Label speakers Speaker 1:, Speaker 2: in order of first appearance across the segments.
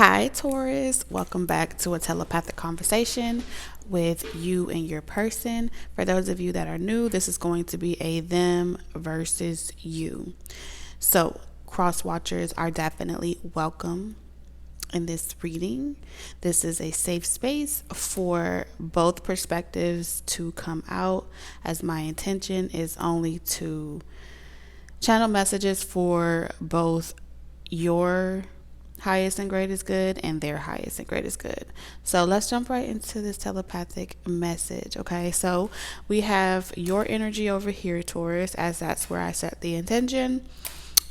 Speaker 1: Hi, Taurus. Welcome back to a telepathic conversation with you and your person. For those of you that are new, this is going to be a them versus you. So, cross watchers are definitely welcome in this reading. This is a safe space for both perspectives to come out, as my intention is only to channel messages for both your highest and greatest good and their highest and greatest good. So let's jump right into this telepathic message. Okay, so we have your energy over here, Taurus, as that's where I set the intention,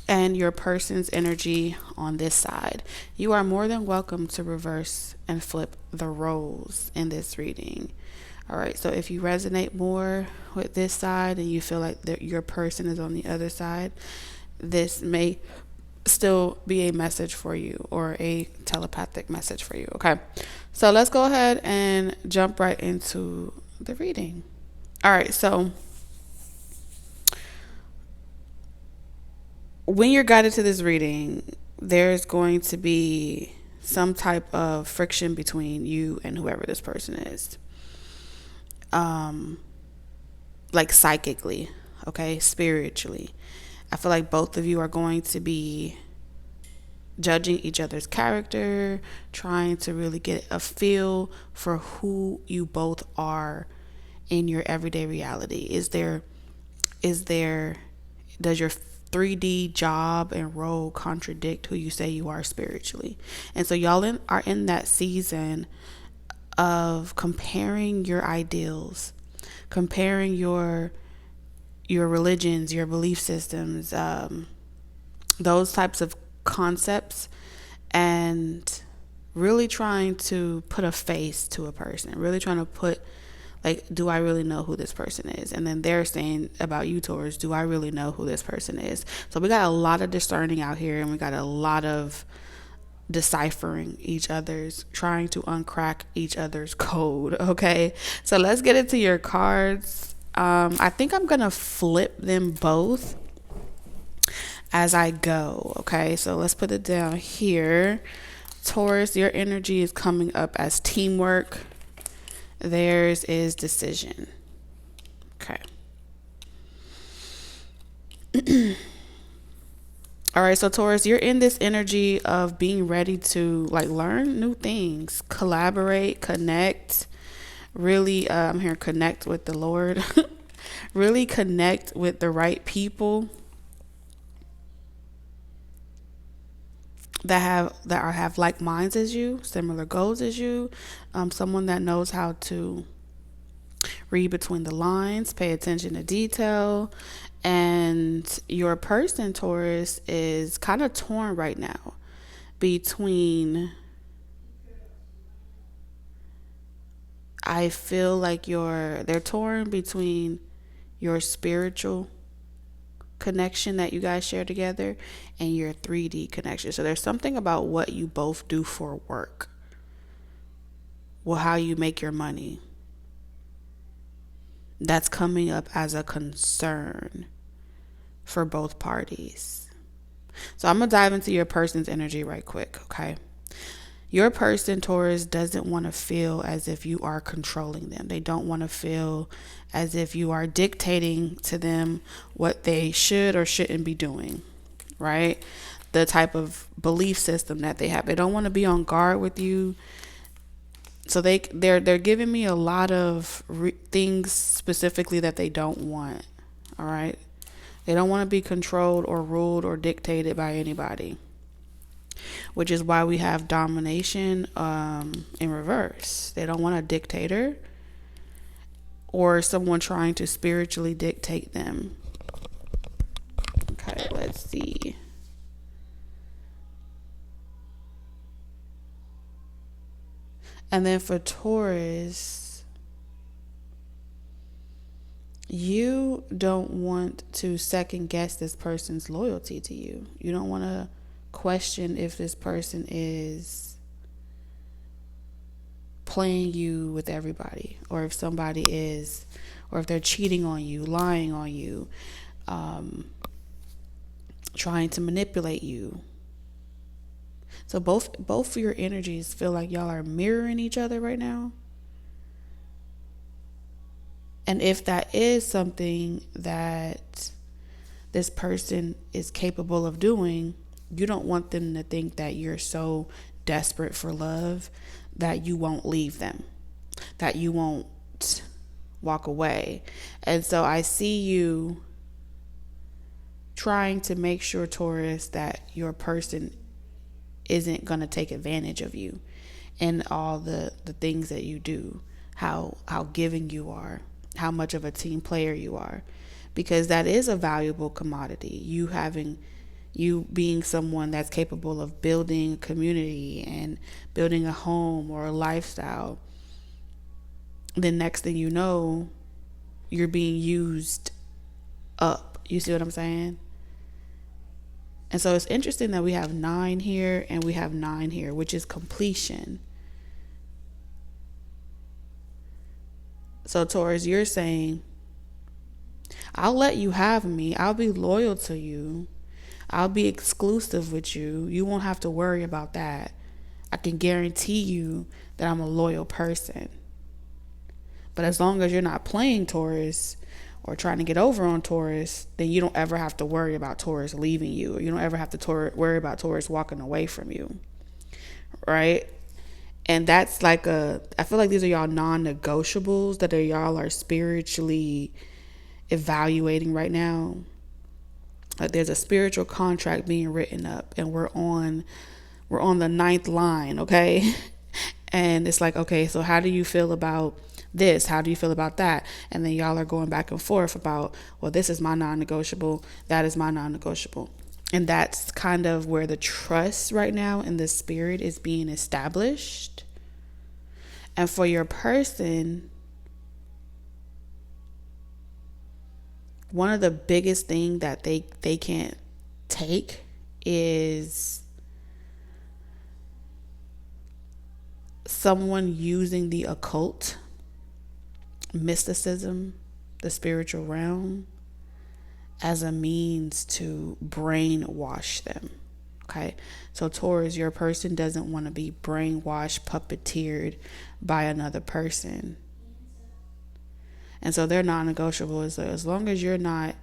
Speaker 1: and your person's energy on this side. You are more than welcome to reverse and flip the roles in this reading. All right, so if you resonate more with this side and you feel like your person is on the other side, this may still be a message for you, or a telepathic message for you. Okay, so let's go ahead and jump right into the reading. All right, so when you're guided to this reading, there's going to be some type of friction between you and whoever this person is. Like psychically, okay, spiritually. I feel like both of you are going to be judging each other's character, trying to really get a feel for who you both are in your everyday reality. Does your 3D job and role contradict who you say you are spiritually? And so y'all are in that season of comparing your ideals, comparing your religions, your belief systems, those types of concepts, and really trying to put a face to a person, really trying to put, like, do I really know who this person is? And then they're saying about you, Taurus, do I really know who this person is? So we got a lot of discerning out here, and we got a lot of deciphering each other's, trying to uncrack each other's code. Okay, so let's get into your cards. I think I'm gonna flip them both as I go. Okay, so let's put it down here. Taurus, your energy is coming up as teamwork. Theirs is decision. Okay. All right, so Taurus, you're in this energy of being ready to like learn new things, collaborate, connect. Really, I'm here connect with the Lord. Really connect with the right people that have like minds as you, similar goals as you. Someone that knows how to read between the lines, pay attention to detail. And your person, Taurus, is kind of torn right now between, I feel like they're torn between your spiritual connection that you guys share together and your 3D connection. So there's something about what you both do for work, well, how you make your money, that's coming up as a concern for both parties. So I'm going to dive into your person's energy right quick, okay? Your person, Taurus, doesn't want to feel as if you are controlling them. They don't want to feel as if you are dictating to them what they should or shouldn't be doing, right? The type of belief system that they have. They don't want to be on guard with you. So they're giving me a lot of things specifically that they don't want. All right, they don't want to be controlled or ruled or dictated by anybody, which is why we have domination in reverse. They don't want a dictator or someone trying to spiritually dictate them. Okay, let's see. And then for Taurus, you don't want to second guess this person's loyalty to you. You don't want to question if this person is playing you with everybody, or if somebody is, or if they're cheating on you, lying on you, trying to manipulate you. So both of your energies feel like y'all are mirroring each other right now. And if that is something that this person is capable of doing, you don't want them to think that you're so desperate for love that you won't leave them, that you won't walk away. And so I see you trying to make sure, Taurus, that your person isn't going to take advantage of you and all the things that you do, how giving you are, how much of a team player you are, because that is a valuable commodity. You being someone that's capable of building a community and building a home or a lifestyle. The next thing you know, you're being used up. You see what I'm saying? And so it's interesting that we have 9 here and we have 9 here, which is completion. So Taurus, you're saying, I'll let you have me. I'll be loyal to you. I'll be exclusive with you. You won't have to worry about that. I can guarantee you that I'm a loyal person. But as long as you're not playing Taurus or trying to get over on Taurus, then you don't ever have to worry about Taurus leaving you. Or you don't ever have to worry about Taurus walking away from you. Right? And that's like I feel like these are y'all non-negotiables that y'all are spiritually evaluating right now. Like there's a spiritual contract being written up and we're on the 9th line, okay? And it's like, okay, so how do you feel about this? How do you feel about that? And then y'all are going back and forth about, well, this is my non-negotiable, that is my non-negotiable. And that's kind of where the trust right now in the spirit is being established. And for your person, one of the biggest things that they can't take is someone using the occult, mysticism, the spiritual realm as a means to brainwash them. Okay, so Taurus, your person doesn't want to be brainwashed, puppeteered by another person. And so they're non-negotiable. So as long as you're not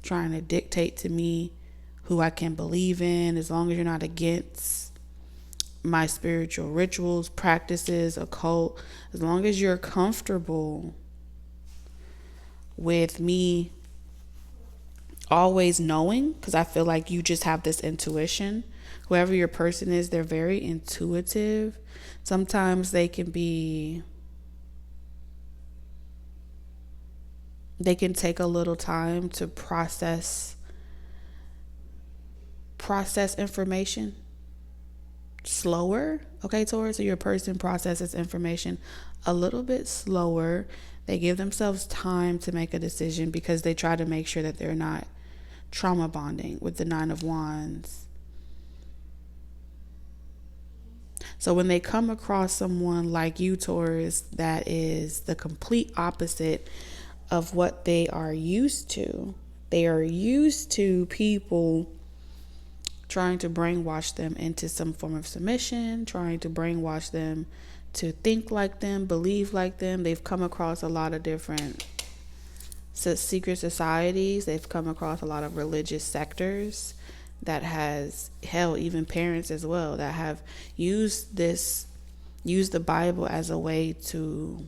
Speaker 1: trying to dictate to me who I can believe in, as long as you're not against my spiritual rituals, practices, occult, as long as you're comfortable with me always knowing, because I feel like you just have this intuition. Whoever your person is, they're very intuitive. Sometimes they can take a little time to process information slower. Okay, Taurus, so your person processes information a little bit slower. They give themselves time to make a decision because they try to make sure that they're not trauma bonding with the 9 of Wands. So when they come across someone like you, Taurus, that is the complete opposite of what they are used to. They are used to people trying to brainwash them into some form of submission, trying to brainwash them to think like them, believe like them. They've come across a lot of different secret societies. They've come across a lot of religious sectors that has, hell, even parents as well, that have used the Bible as a way to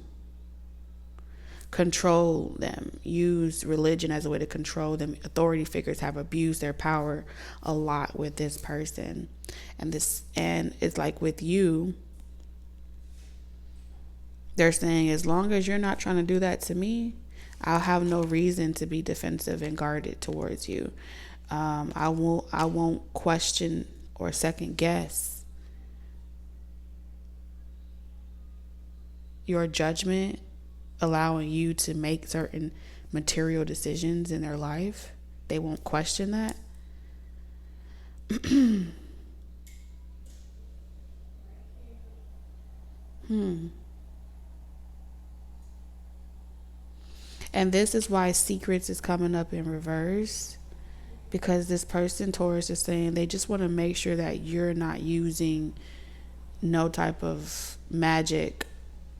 Speaker 1: control them, use religion as a way to control them. Authority figures have abused their power a lot with this person. And it's like with you, they're saying, as long as you're not trying to do that to me, I'll have no reason to be defensive and guarded towards you. I won't question or second guess your judgment, allowing you to make certain material decisions in their life. They won't question that. And this is why secrets is coming up in reverse, because this person, Taurus, is saying they just want to make sure that you're not using no type of magic,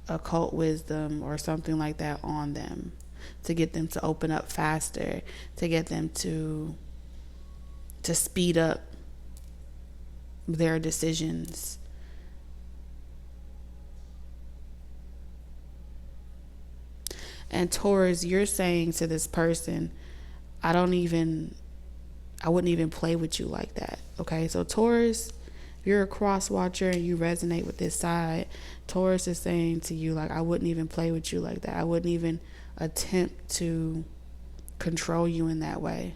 Speaker 1: occult wisdom, or something like that on them to get them to open up faster, to get them to speed up their decisions. And Taurus, you're saying to this person, I wouldn't even play with you like that. Okay, so Taurus, if you're a cross watcher and you resonate with this side, Taurus is saying to you, like, I wouldn't even play with you like that. I wouldn't even attempt to control you in that way.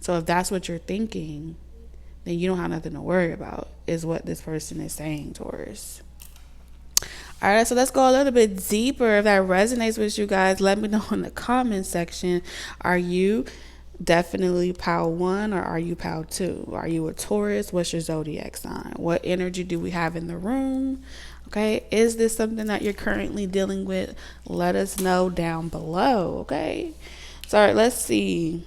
Speaker 1: So if that's what you're thinking, then you don't have nothing to worry about, is what this person is saying, Taurus. All right, so let's go a little bit deeper. If that resonates with you guys, let me know in the comment section. Are you definitely pile 1 or are you pile 2? Are you a Taurus? What's your zodiac sign? What energy do we have in the room? Okay, is this something that you're currently dealing with? Let us know down below. Okay, so all right, let's see.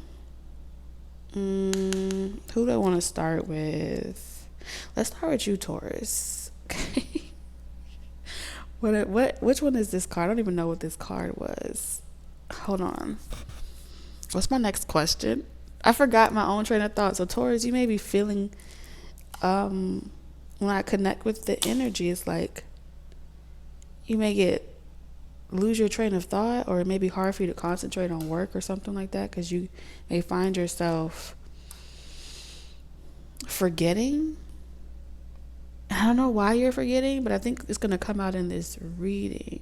Speaker 1: Who do I want to start with? Let's start with you, Taurus. Okay. Which one is this card? I don't even know what this card was. Hold on. What's my next question? I forgot my own train of thought. So Taurus, you may be feeling, when I connect with the energy, it's like you may lose your train of thought, or it may be hard for you to concentrate on work or something like that, because you may find yourself forgetting. I don't know why you're forgetting, but I think it's going to come out in this reading.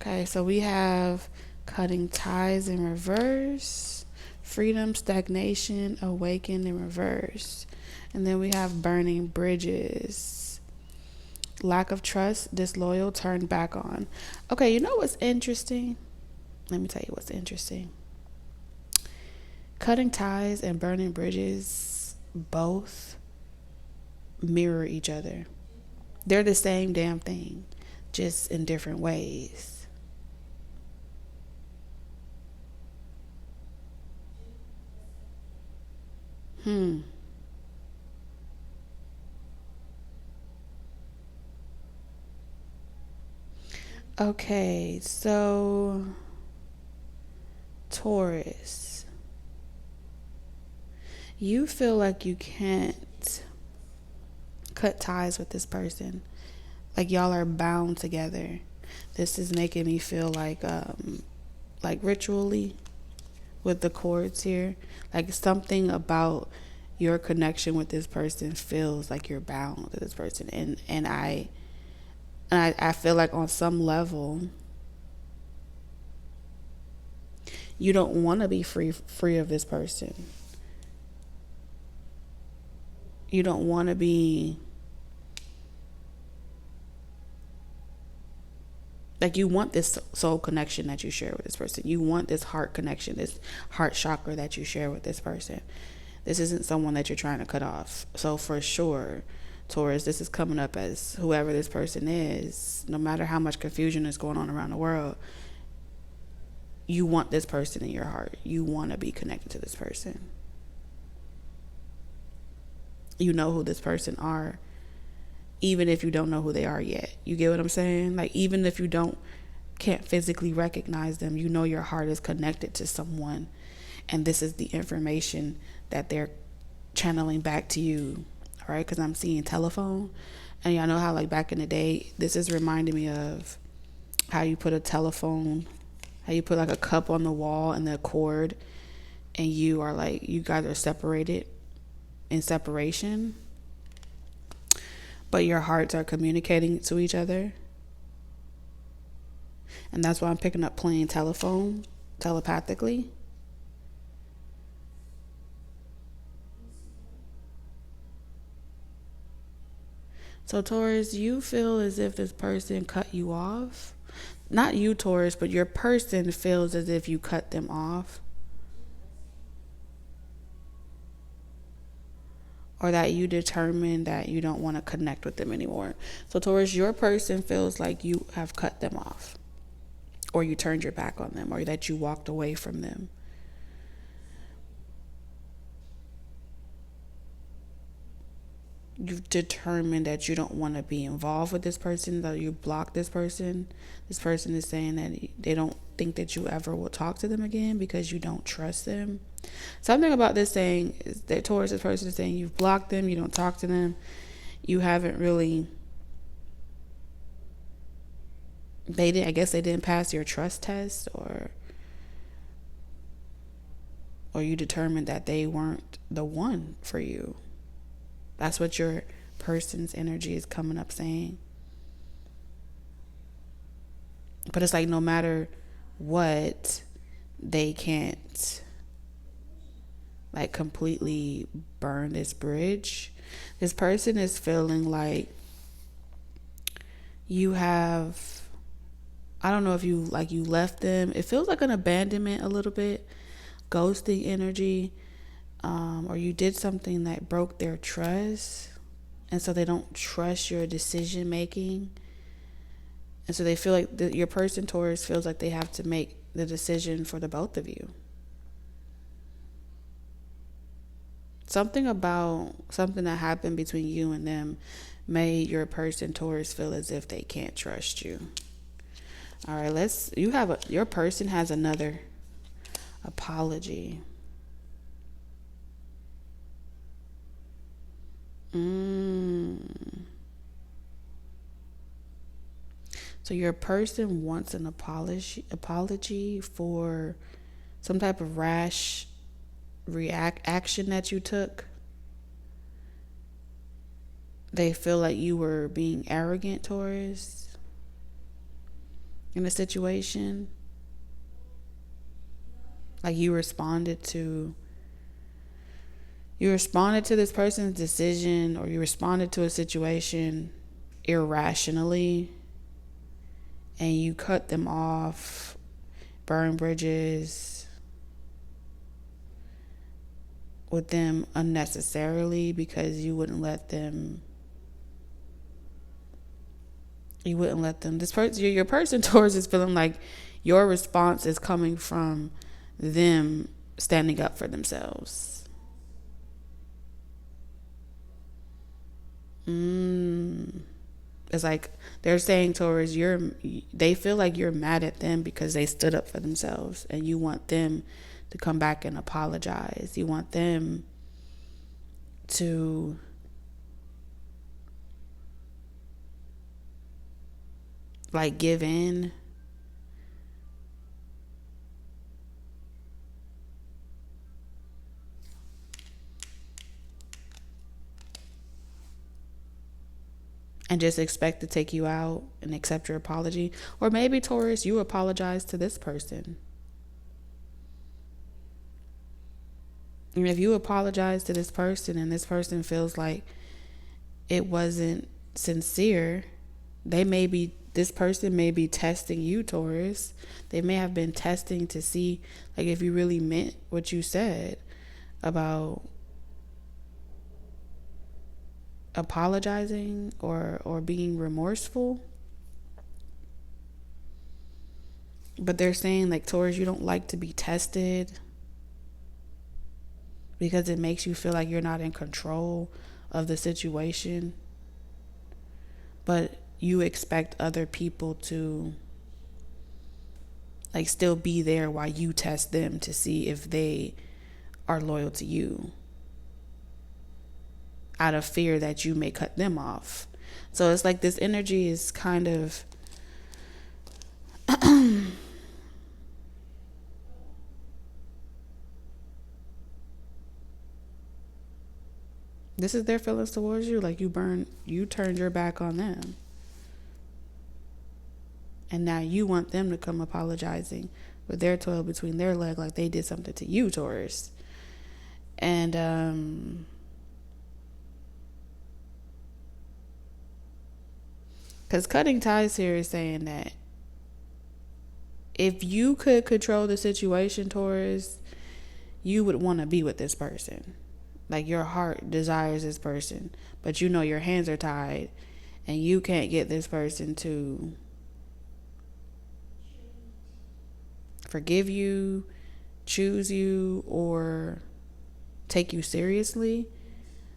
Speaker 1: Okay, so we have cutting ties in reverse, freedom, stagnation, awaken in reverse. And then we have burning bridges, lack of trust, disloyal, turn back on. Okay, you know what's interesting? Let me tell you what's interesting. Cutting ties and burning bridges both mirror each other. They're the same damn thing, just in different ways. Okay, so Taurus, you feel like you can't cut ties with this person, like y'all are bound together. This is making me feel like ritually with the cords here, like something about your connection with this person feels like you're bound to this person, and I feel like on some level you don't want to be free of this person. You don't want to be like, you want this soul connection that you share with this person. You want this heart connection, this heart chakra that you share with this person. This isn't someone that you're trying to cut off. So for sure, Taurus, this is coming up as whoever this person is, no matter how much confusion is going on around the world, you want this person in your heart. You want to be connected to this person. You know who this person are, even if you don't know who they are yet. You get what I'm saying? Like, even if you can't physically recognize them, you know your heart is connected to someone, and this is the information that they're channeling back to you. All right, because I'm seeing telephone, and y'all know how, like, back in the day, this is reminding me of how you put a telephone, how you put like a cup on the wall and the cord, and you guys are separated in separation, but your hearts are communicating to each other. And that's why I'm picking up playing telephone telepathically. So Taurus, you feel as if this person cut you off. Not you, Taurus, but your person feels as if you cut them off. Or that you determine that you don't want to connect with them anymore. So Taurus, your person feels like you have cut them off, or you turned your back on them, or that you walked away from them. you've determined that you don't want to be involved with this person, that you block this person. This person is saying that they don't think that you ever will talk to them again because you don't trust them. Something about this saying is that towards this person is saying you've blocked them, you don't talk to them, you haven't really, I guess they didn't pass your trust test, or you determined that they weren't the one for you. That's what your person's energy is coming up saying. But it's like no matter what, they can't like completely burn this bridge. This person is feeling like you have, I don't know if you left them. It feels like an abandonment a little bit, ghosting energy, or you did something that broke their trust, and so they don't trust your decision making, and so they feel like your person, Taurus, feels like they have to make the decision for the both of you. Something about something that happened between you and them made your person, Taurus, feel as if they can't trust you. All right, your person has another apology. So your person wants an apology for some type of rash action that you took. They feel like you were being arrogant, Taurus, in a situation. Like you responded to this person's decision, or you responded to a situation irrationally, and you cut them off, burn bridges with them unnecessarily because you wouldn't let them your person towards is feeling like your response is coming from them standing up for themselves. It's like they're saying, Taurus, they feel like you're mad at them because they stood up for themselves, and you want them to come back and apologize. You want them to like give in. And just expect to take you out and accept your apology. Or maybe, Taurus, you apologize to this person. And if you apologize to this person and this person feels like it wasn't sincere, this person may be testing you, Taurus. They may have been testing to see like if you really meant what you said about apologizing or being remorseful. But they're saying like, Taurus, you don't like to be tested because it makes you feel like you're not in control of the situation. But you expect other people to like still be there while you test them to see if they are loyal to you, out of fear that you may cut them off. So it's like this energy is kind of this is their feelings towards you. Like you turned your back on them. And now you want them to come apologizing with their tail between their leg like they did something to you, Taurus. And because cutting ties here is saying that if you could control the situation, Taurus, you would want to be with this person. Like your heart desires this person, but you know your hands are tied and you can't get this person to forgive you, choose you, or take you seriously.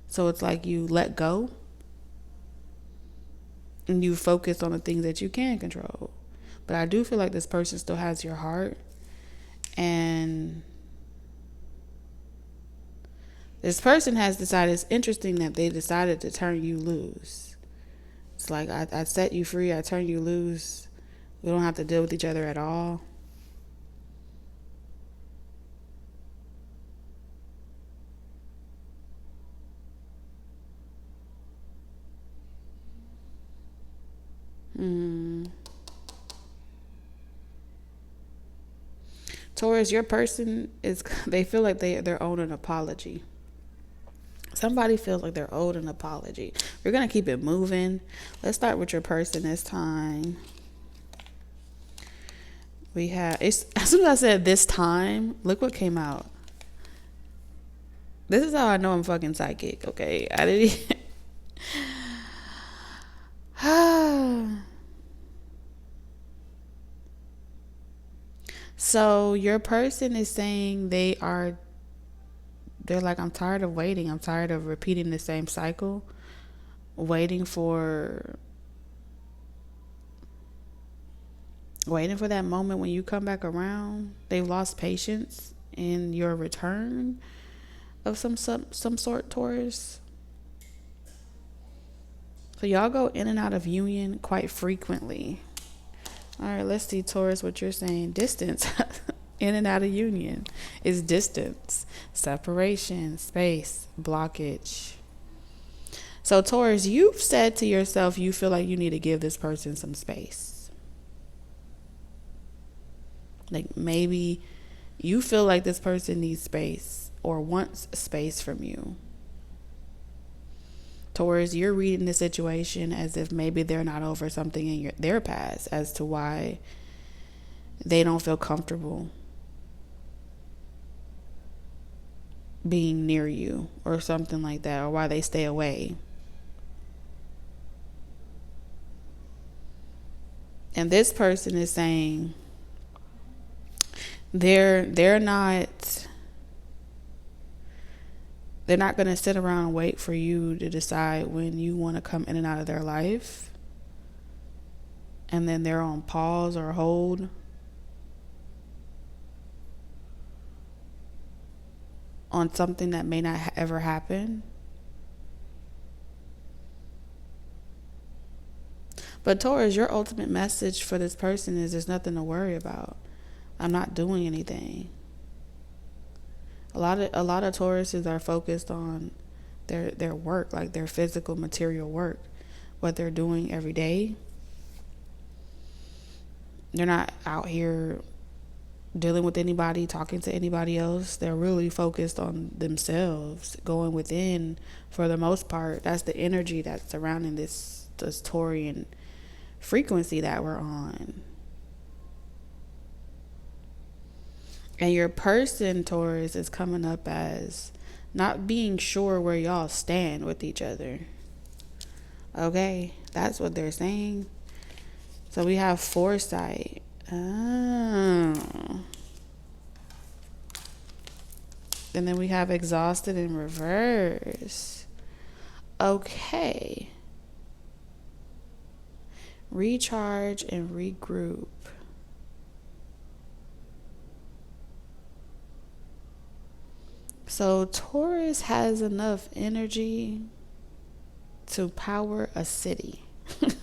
Speaker 1: So it's like you let go. and you focus on the things that you can control. But I do feel like this person still has your heart, and this person has decided, it's interesting that they decided to turn you loose. It's like, I set you free, I turn you loose. We don't have to deal with each other at all. Taurus, your person is, they feel like they're owed an apology. Somebody feels like they're owed an apology. We're going to keep it moving. Let's start with your person this time. We have, as soon as I said this time, look what came out. This is how I know I'm fucking psychic, okay? I didn't So your person is saying they're like, I'm tired of waiting. I'm tired of repeating the same cycle. Waiting for that moment when you come back around. They've lost patience in your return of some sort, Taurus. So y'all go in and out of union quite frequently. All right, let's see, Taurus, what you're saying. Distance. In and out of union is distance, separation, space, blockage. So Taurus, you've said to yourself you feel like you need to give this person some space. Like maybe you feel like this person needs space or wants space from you. Taurus, you're reading the situation as if maybe they're not over something in their past as to why they don't feel comfortable being near you or something like that, or why they stay away. And this person is saying they're not going to sit around and wait for you to decide when you want to come in and out of their life. And then they're on pause or hold on something that may not ever happen. But Taurus, your ultimate message for this person is there's nothing to worry about. I'm not doing anything. A lot of Tauruses are focused on their work, like their physical material work, what they're doing every day. They're not out here dealing with anybody, talking to anybody else. They're really focused on themselves, going within for the most part. That's the energy that's surrounding this Taurian frequency that we're on. And your person, Taurus, is coming up as not being sure where y'all stand with each other. Okay, that's what they're saying. So we have Foresight. Oh. And then we have exhausted in reverse. Okay. Recharge and regroup. So Taurus has enough energy to power a city.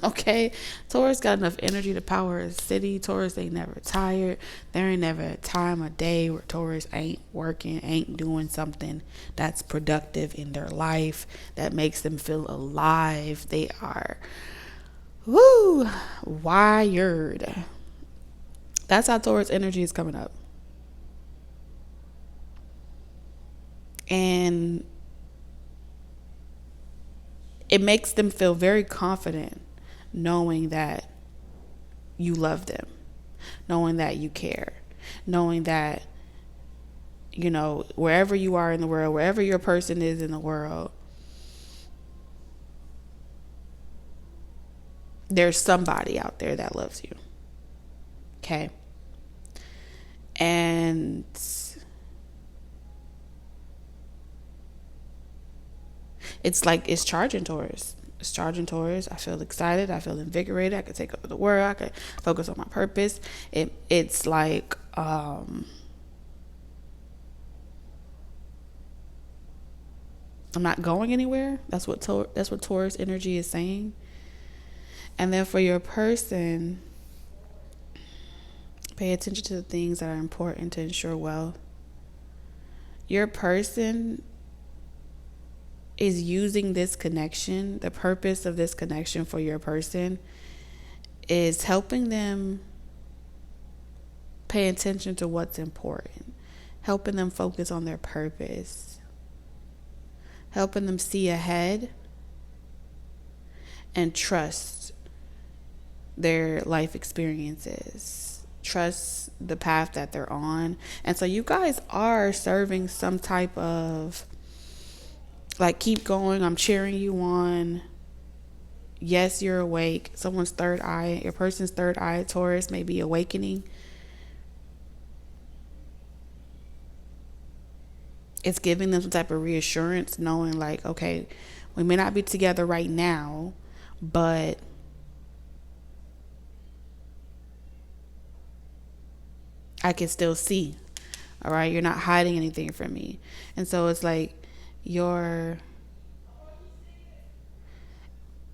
Speaker 1: Okay? Taurus got enough energy to power a city. Taurus ain't never tired. There ain't never a time of day where Taurus ain't working, ain't doing something that's productive in their life, that makes them feel alive. They are wired. That's how Taurus energy is coming up. And it makes them feel very confident knowing that you love them, knowing that you care, knowing that, you know, wherever you are in the world, wherever your person is in the world, there's somebody out there that loves you. Okay? And it's like it's charging Taurus. It's charging Taurus. I feel excited. I feel invigorated. I could take over the world. I could focus on my purpose. It's like I'm not going anywhere. That's what Taurus energy is saying. And then for your person, pay attention to the things that are important to ensure wealth. Your person is using this connection. The purpose of this connection for your person is helping them pay attention to what's important, helping them focus on their purpose, helping them see ahead and trust their life experiences, trust the path that they're on. And so you guys are serving some type of like, keep going, I'm cheering you on. Yes, you're awake. Someone's third eye, your person's third eye, Taurus, may be awakening. It's giving them some type of reassurance, knowing like, okay, we may not be together right now, but I can still see. All right, you're not hiding anything from me. And so it's like, your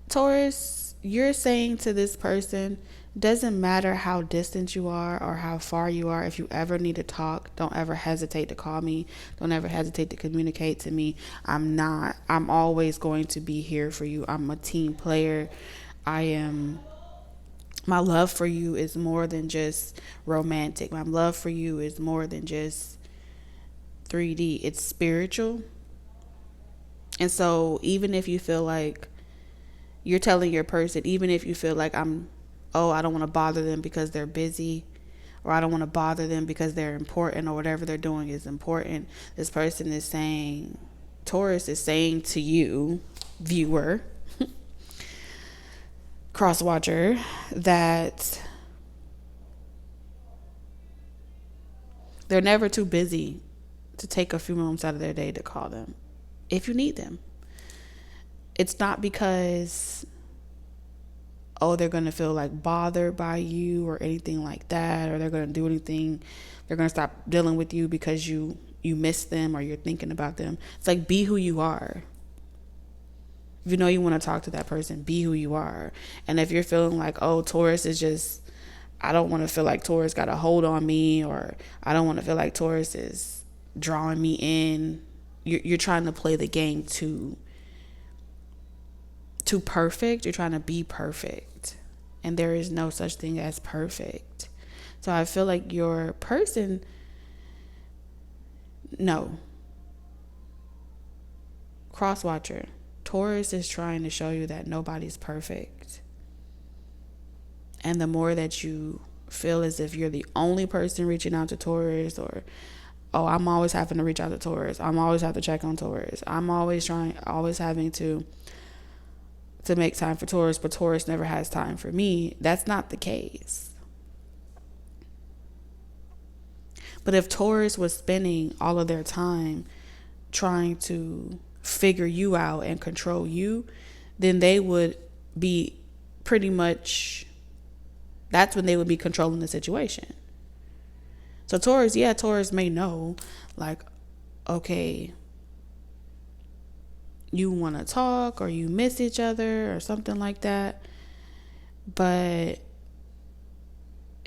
Speaker 1: Taurus, you're saying to this person, doesn't matter how distant you are or how far you are, if you ever need to talk, don't ever hesitate to call me. Don't ever hesitate to communicate to me. I'm always going to be here for you. I'm a team player. My love for you is more than just romantic. My love for you is more than just 3D. It's spiritual. And so even if you feel like you're telling your person, even if you feel like I don't want to bother them because they're busy, or I don't want to bother them because they're important, or whatever they're doing is important, this person is saying, Taurus is saying to you, viewer, cross watcher, that they're never too busy to take a few moments out of their day to call them if you need them. It's not because, they're going to feel like bothered by you or anything like that, or they're going to do anything. They're going to stop dealing with you because you miss them or you're thinking about them. It's like, be who you are. If you know you want to talk to that person, be who you are. And if you're feeling like, Taurus is just, I don't want to feel like Taurus got a hold on me, or I don't want to feel like Taurus is drawing me in. You're trying to play the game too perfect. You're trying to be perfect, and there is no such thing as perfect. So I feel like your person, no. Cross watcher, Taurus is trying to show you that nobody's perfect. And the more that you feel as if you're the only person reaching out to Taurus, or I'm always having to reach out to Taurus, I'm always have to check on Taurus, I'm always having to make time for Taurus, but Taurus never has time for me, that's not the case. But if Taurus was spending all of their time trying to figure you out and control you, then they would be pretty much, that's when they would be controlling the situation. So Taurus may know, like, okay, you want to talk, or you miss each other or something like that. But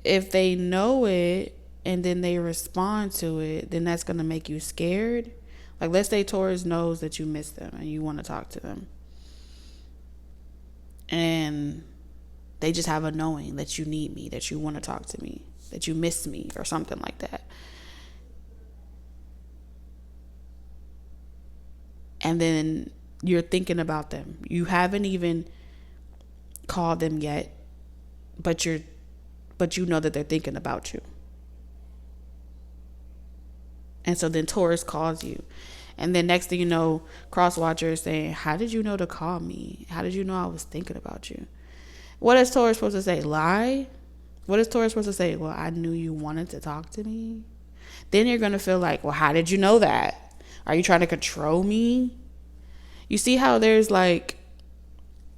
Speaker 1: if they know it and then they respond to it, then that's going to make you scared. Like, let's say Taurus knows that you miss them and you want to talk to them, and they just have a knowing that you need me, that you want to talk to me, that you miss me, or something like that. And then you're thinking about them. You haven't even called them yet, but you know that they're thinking about you. And so then Taurus calls you. And then next thing you know, cross watcher is saying, how did you know to call me? How did you know I was thinking about you? What is Taurus supposed to say? Lie? What is Taurus supposed to say? Well, I knew you wanted to talk to me. Then you're going to feel like, well, how did you know that? Are you trying to control me? You see how there's like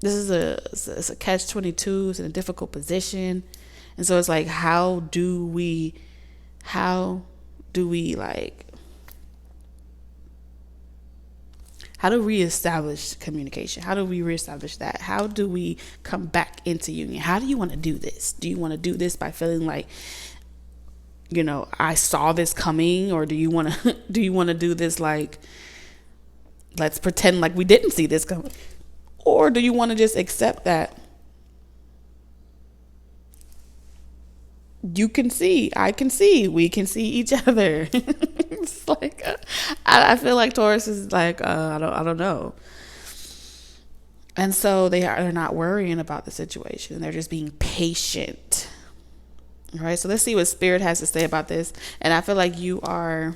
Speaker 1: this is it's a catch-22. It's in a difficult position. And so it's like, how do we like, how do we reestablish communication? How do we reestablish that? How do we come back into union? How do you want to do this? Do you want to do this by feeling like, I saw this coming? Or do you want to do this like, let's pretend like we didn't see this coming? Or do you want to just accept that you can see, I can see, we can see each other? It's like, I feel like Taurus is like, I don't know. And so they're not worrying about the situation. They're just being patient. All right. So let's see what Spirit has to say about this. And I feel like you're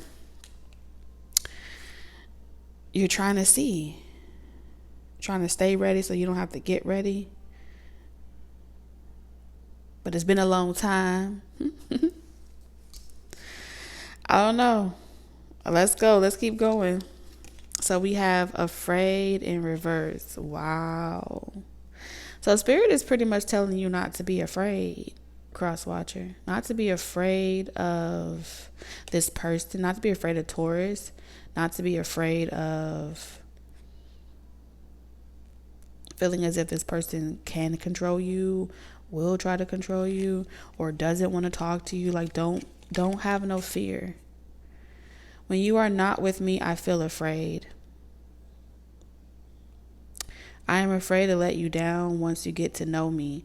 Speaker 1: trying to stay ready so you don't have to get ready. But it's been a long time. I don't know. Let's go. Let's keep going. So we have afraid in reverse. Wow. So Spirit is pretty much telling you not to be afraid, cross watcher. Not to be afraid of this person. Not to be afraid of Taurus. Not to be afraid of feeling as if this person can control you, will try to control you, or doesn't want to talk to you. Like, don't have no fear. When you are not with me, I feel afraid. I am afraid to let you down once you get to know me.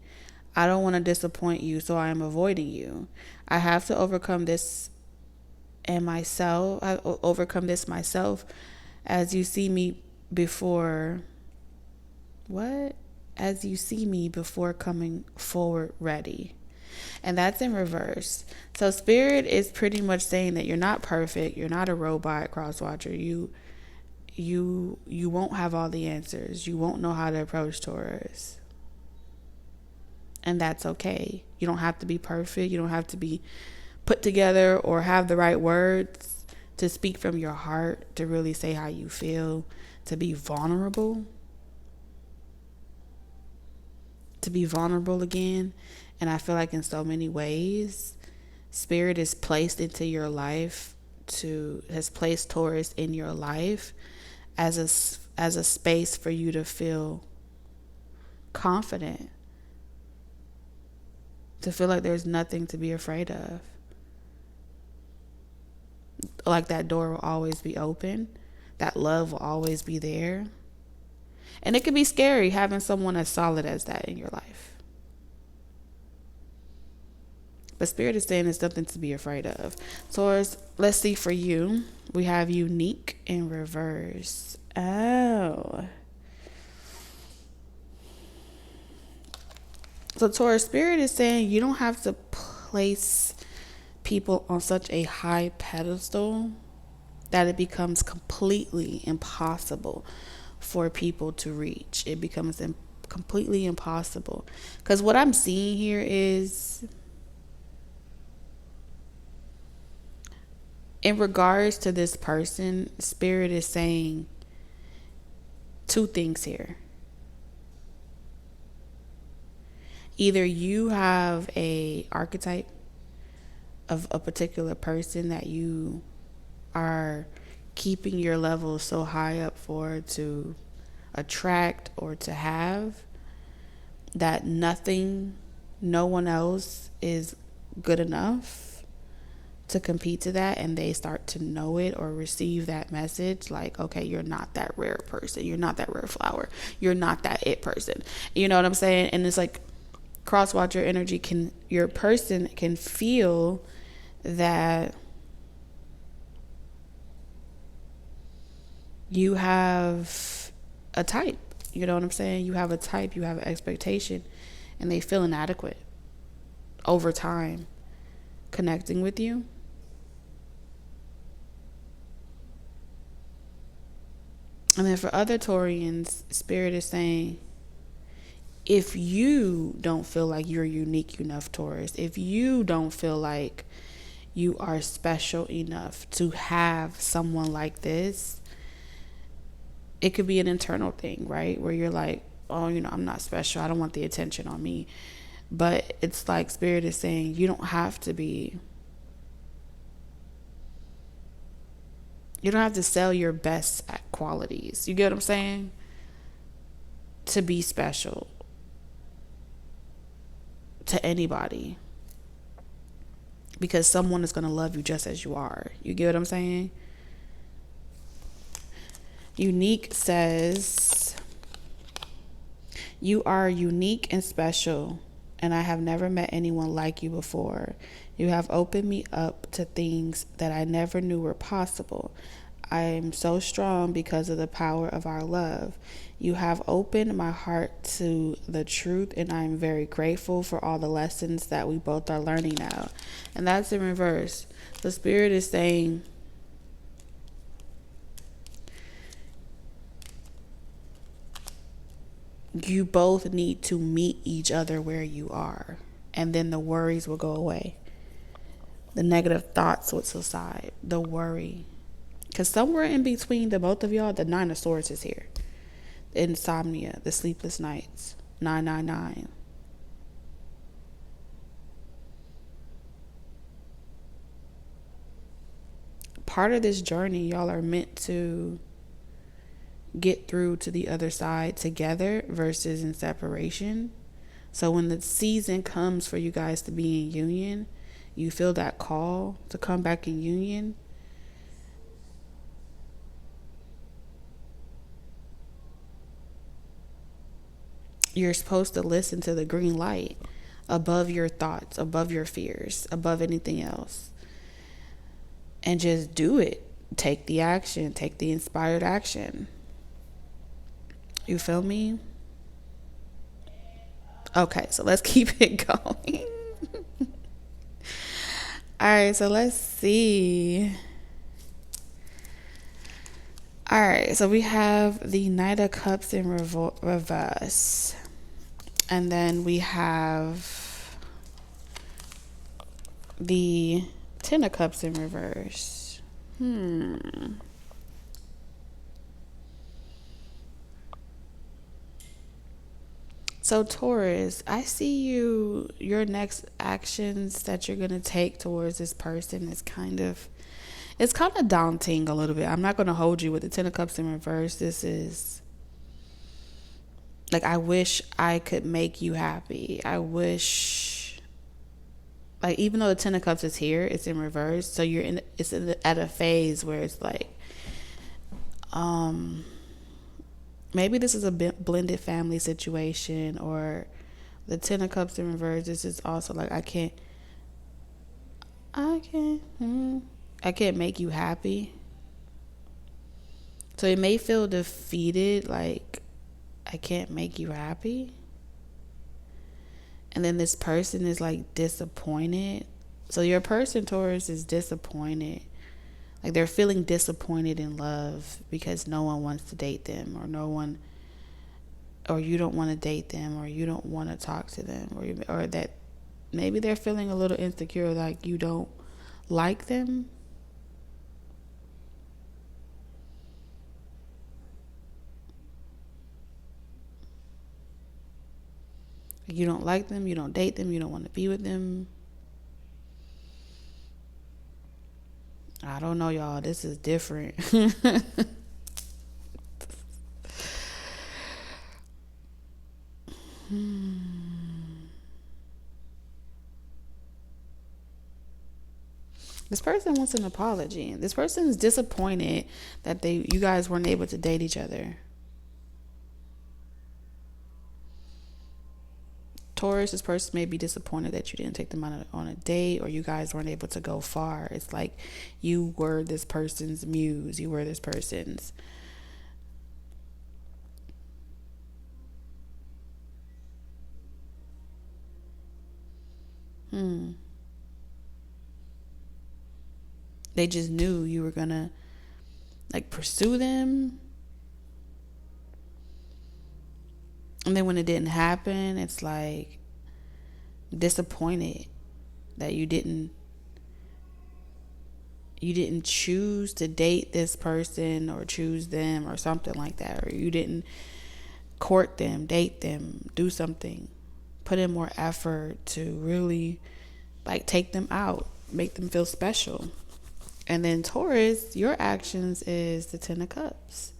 Speaker 1: I don't want to disappoint you, so I am avoiding you. I have to overcome this myself. As you see me before. What? As you see me before coming forward ready. And that's in reverse. So Spirit is pretty much saying that you're not perfect. You're not a robot, crosswatcher. You won't have all the answers. You won't know how to approach Taurus. And that's okay. You don't have to be perfect. You don't have to be put together or have the right words to speak from your heart, to really say how you feel, to be vulnerable. Again. And I feel like in so many ways, Spirit is placed into your life has placed Taurus in your life as a space for you to feel confident, to feel like there's nothing to be afraid of. Like that door will always be open, that love will always be there. And it can be scary having someone as solid as that in your life. But Spirit is saying it's something to be afraid of. Taurus, let's see for you. We have unique in reverse. Oh. So Taurus, Spirit is saying you don't have to place people on such a high pedestal that it becomes completely impossible for people to reach. It becomes completely impossible. Because what I'm seeing here is, in regards to this person, Spirit is saying two things here. Either you have a archetype of a particular person that you are keeping your level so high up for to attract or to have, that no one else is good enough to compete to that, and they start to know it or receive that message, like, okay, you're not that rare person, you're not that rare flower, you're not that it person. You know what I'm saying? And it's like crosswatcher energy, your person can feel that you have a type. You know what I'm saying? You have a type, you have an expectation, and they feel inadequate over time connecting with you. And then for other Taurians, Spirit is saying, if you don't feel like you're unique enough, Taurus, if you don't feel like you are special enough to have someone like this, it could be an internal thing, right? Where you're like, oh, I'm not special. I don't want the attention on me. But it's like Spirit is saying you don't have to be. You don't have to sell your best qualities. You get what I'm saying? To be special to anybody. Because someone is going to love you just as you are. You get what I'm saying? Unique says, you are unique and special, and I have never met anyone like you before. You have opened me up to things that I never knew were possible. I am so strong because of the power of our love. You have opened my heart to the truth, and I am very grateful for all the lessons that we both are learning now. And that's in reverse. The Spirit is saying, you both need to meet each other where you are, and then the worries will go away. The negative thoughts will subside. The worry. Because somewhere in between the both of y'all, the Nine of Swords is here. The insomnia, the sleepless nights. 999. Part of this journey, y'all are meant to get through to the other side together versus in separation. So when the season comes for you guys to be in union, you feel that call to come back in union. You're supposed to listen to the green light above your thoughts, above your fears, above anything else. And just do it. Take the action. Take the inspired action. You feel me? Okay, so let's keep it going. All right, so let's see. All right, so we have the Knight of Cups in reverse. And then we have the Ten of Cups in reverse. So Taurus, I see your next actions that you're going to take towards this person is it's kind of daunting a little bit. I'm not going to hold you with the Ten of Cups in reverse. This is like, I wish I could make you happy. I wish, like, even though the Ten of Cups is here, it's in reverse. So at a phase where it's like, maybe this is a blended family situation, or the Ten of Cups in reverse. This is also like, I can't make you happy. So it may feel defeated, like, I can't make you happy. And then this person is like disappointed. So your person, Taurus, is disappointed. Like, they're feeling disappointed in love because no one wants to date them, or you don't want to date them, or you don't want to talk to them, or that maybe they're feeling a little insecure, like you don't like them. You don't like them, you don't date them, you don't want to be with them. I don't know, y'all. This is different. This person wants an apology. This person is disappointed that you guys weren't able to date each other. Taurus, this person may be disappointed that you didn't take them on a date, or you guys weren't able to go far. It's like you were this person's muse. You were this person's. They just knew you were gonna like pursue them. And then when it didn't happen, it's like disappointed that you didn't choose to date this person, or choose them, or something like that, or you didn't court them, date them, do something, put in more effort to really like take them out, make them feel special. And then Taurus, your actions is the 10 of Cups.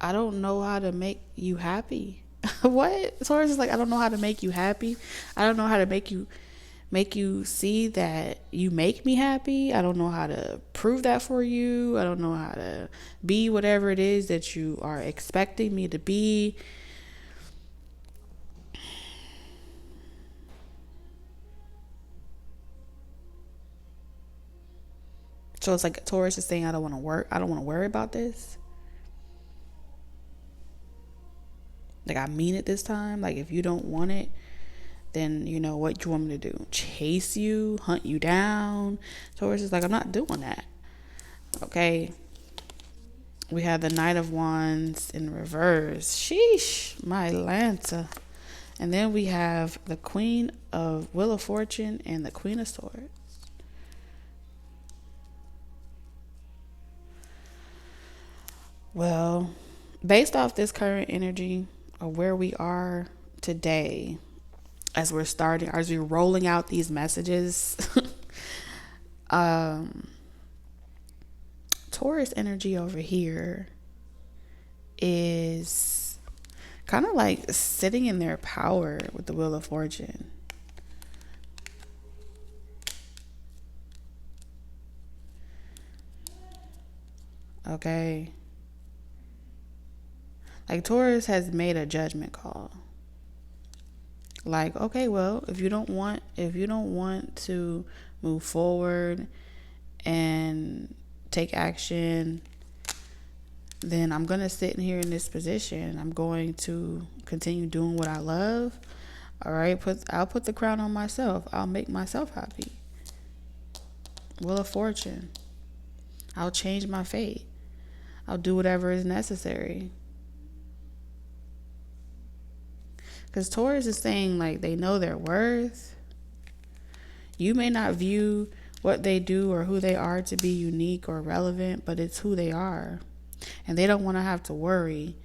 Speaker 1: I don't know how to make you happy. What? Taurus is like, I don't know how to make you happy. I don't know how to make you see that you make me happy. I don't know how to prove that for you. I don't know how to be whatever it is that you are expecting me to be. So it's like Taurus is saying, I don't want to worry about this. Like, I mean it this time. Like, if you don't want it, then you know what you want me to do. Chase you, hunt you down. Taurus is like, I'm not doing that. Okay. We have the Knight of Wands in reverse. Sheesh, my Lanta. And then we have the Queen of Wheel of Fortune and the Queen of Swords. Well, based off this current energy of where we are today, as we're rolling out these messages, Taurus energy over here is kind of like sitting in their power with the Wheel of Fortune. Okay. Like, Taurus has made a judgment call. Like, okay, well, if you don't want to move forward and take action, then I'm going to sit in here in this position. I'm going to continue doing what I love. All right, I'll put the crown on myself. I'll make myself happy. Wheel of Fortune. I'll change my fate. I'll do whatever is necessary. Because Taurus is saying, like, they know their worth. You may not view what they do or who they are to be unique or relevant, but it's who they are. And they don't want to have to worry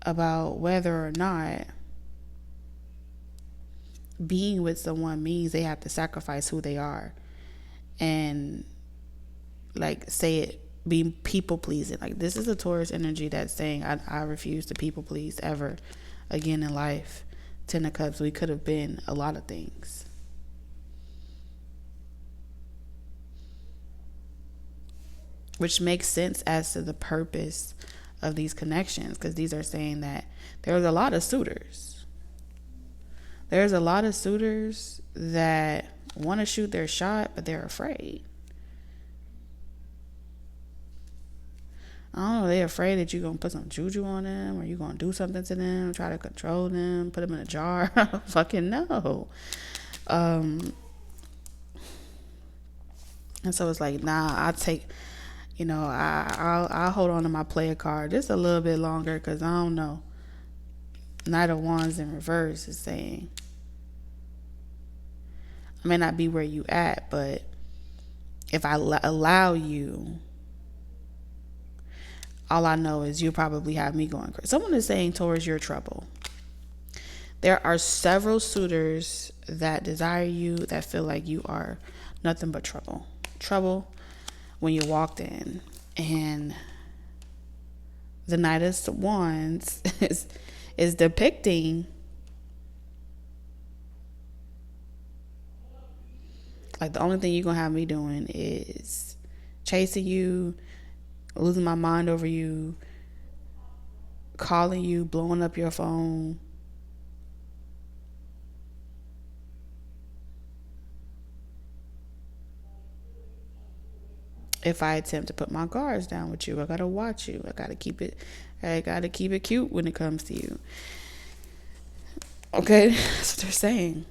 Speaker 1: about whether or not being with someone means they have to sacrifice who they are. And, like, say it, be people pleasing. Like, this is a Taurus energy that's saying, I refuse to people please ever again in life. 10 of Cups, we could have been a lot of things. Which makes sense as to the purpose of these connections, because these are saying that there's a lot of suitors. There's a lot of suitors that want to shoot their shot, but they're afraid. I don't know, they're afraid that you're going to put some juju on them, or you're going to do something to them, try to control them, put them in a jar. I don't fucking know. And so it's like, nah, I'll take, I'll hold on to my player card just a little bit longer, because I don't know. Knight of Wands in reverse is saying, I may not be where you at, but if I allow you, all I know is you'll probably have me going crazy. Someone is saying, Taurus, you're trouble. There are several suitors that desire you, that feel like you are nothing but trouble. Trouble when you walked in. And the Knight of Wands is depicting, like, the only thing you're going to have me doing is chasing you, losing my mind over you, calling you, blowing up your phone. If I attempt to put my guards down with you, I gotta watch you. I gotta keep it cute when it comes to you. Okay, that's what they're saying.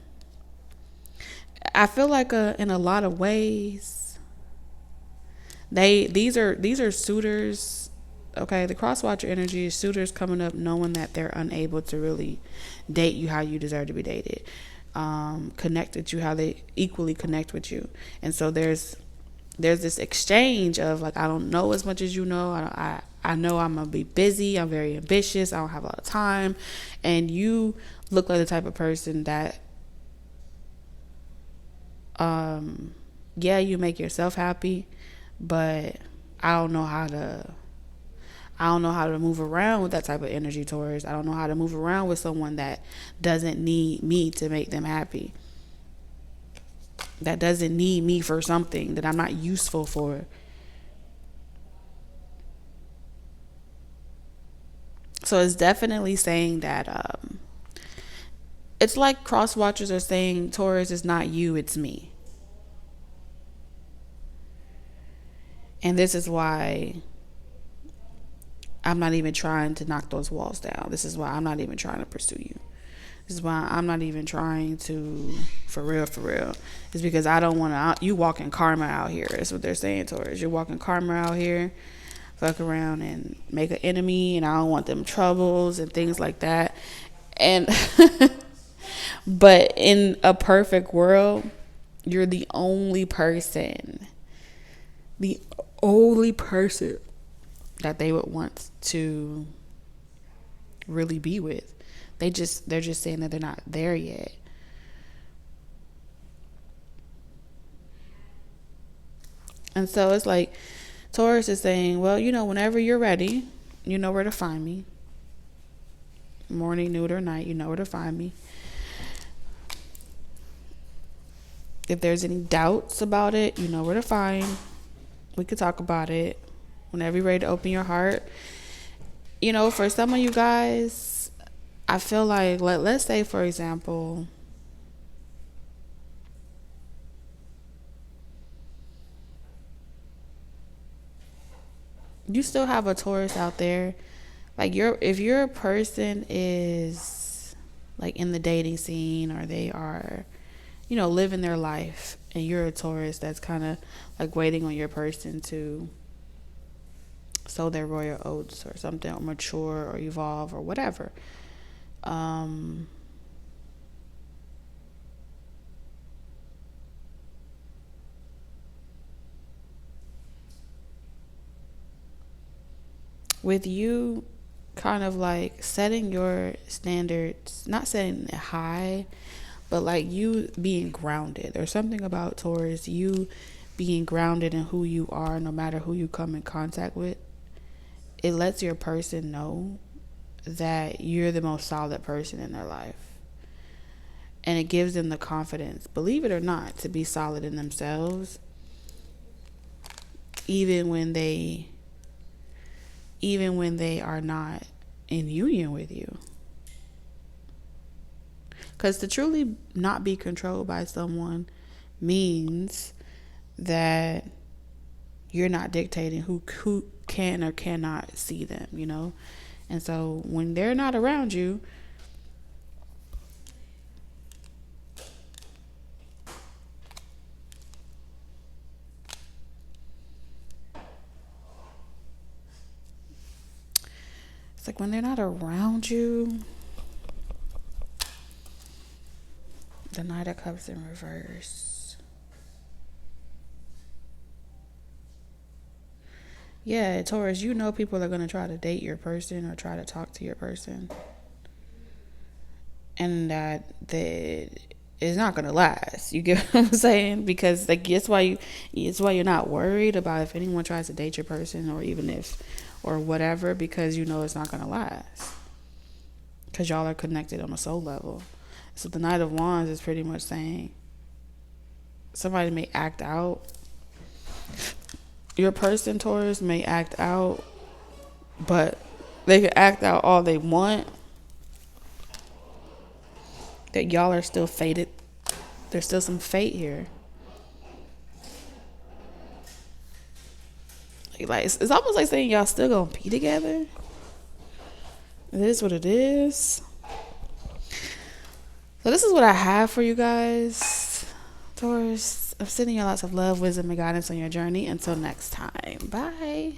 Speaker 1: I feel like in a lot of ways, these are suitors. Okay, the crosswatcher energy is suitors coming up knowing that they're unable to really date you how you deserve to be dated, connect with you how they equally connect with you. And so there's this exchange of, like, I don't know as much as you know. I know I'm going to be busy. I'm very ambitious. I don't have a lot of time. And you look like the type of person that, yeah, you make yourself happy, but I don't know how to move around with that type of energy, Taurus. I don't know how to move around with someone that doesn't need me to make them happy. That doesn't need me for something that I'm not useful for. So it's definitely saying that it's like cross watchers are saying, Taurus, is not you, it's me. And this is why I'm not even trying to knock those walls down. This is why I'm not even trying to pursue you. This is why I'm not even trying to, for real. It's because I don't want to, you walking karma out here. That's what they're saying, Taurus. You're walking karma out here. Fuck around and make an enemy, and I don't want them troubles and things like that. And, but in a perfect world, you're the only person that they would want to really be with. They're just saying that they're not there yet. And so it's like Taurus is saying, well, whenever you're ready, you know where to find me. Morning, noon, or night, you know where to find me. If there's any doubts about it, you know where to find. We could talk about it. Whenever you're ready to open your heart. For some of you guys, I feel like, let's say, for example, you still have a Taurus out there. Like, if your person is like in the dating scene, or they are, living their life, and you're a Taurus that's kind of like waiting on your person to sow their royal oats or something, or mature or evolve or whatever. With you kind of like setting your standards, not setting it high, but like you being grounded. There's something about Taurus, you being grounded in who you are, no matter who you come in contact with. It lets your person know that you're the most solid person in their life. And it gives them the confidence, believe it or not, to be solid in themselves, even when they are not in union with you. Because to truly not be controlled by someone means that you're not dictating who can or cannot see them, And so when they're not around you, it's like when they're not around you, the Knight of Cups in reverse. Yeah, Taurus, people are going to try to date your person or try to talk to your person. And that it's not going to last. You get what I'm saying? Because it's why you're not worried about if anyone tries to date your person, or even if, or whatever, because it's not going to last. Because y'all are connected on a soul level. So the Knight of Wands is pretty much saying somebody may act out. Your person, Taurus, may act out, but they can act out all they want. That y'all are still fated. There's still some fate here. Like it's almost like saying y'all still gonna be together. It is what it is. So this is what I have for you guys, Taurus. I'm sending you lots of love, wisdom, and guidance on your journey. Until next time. Bye.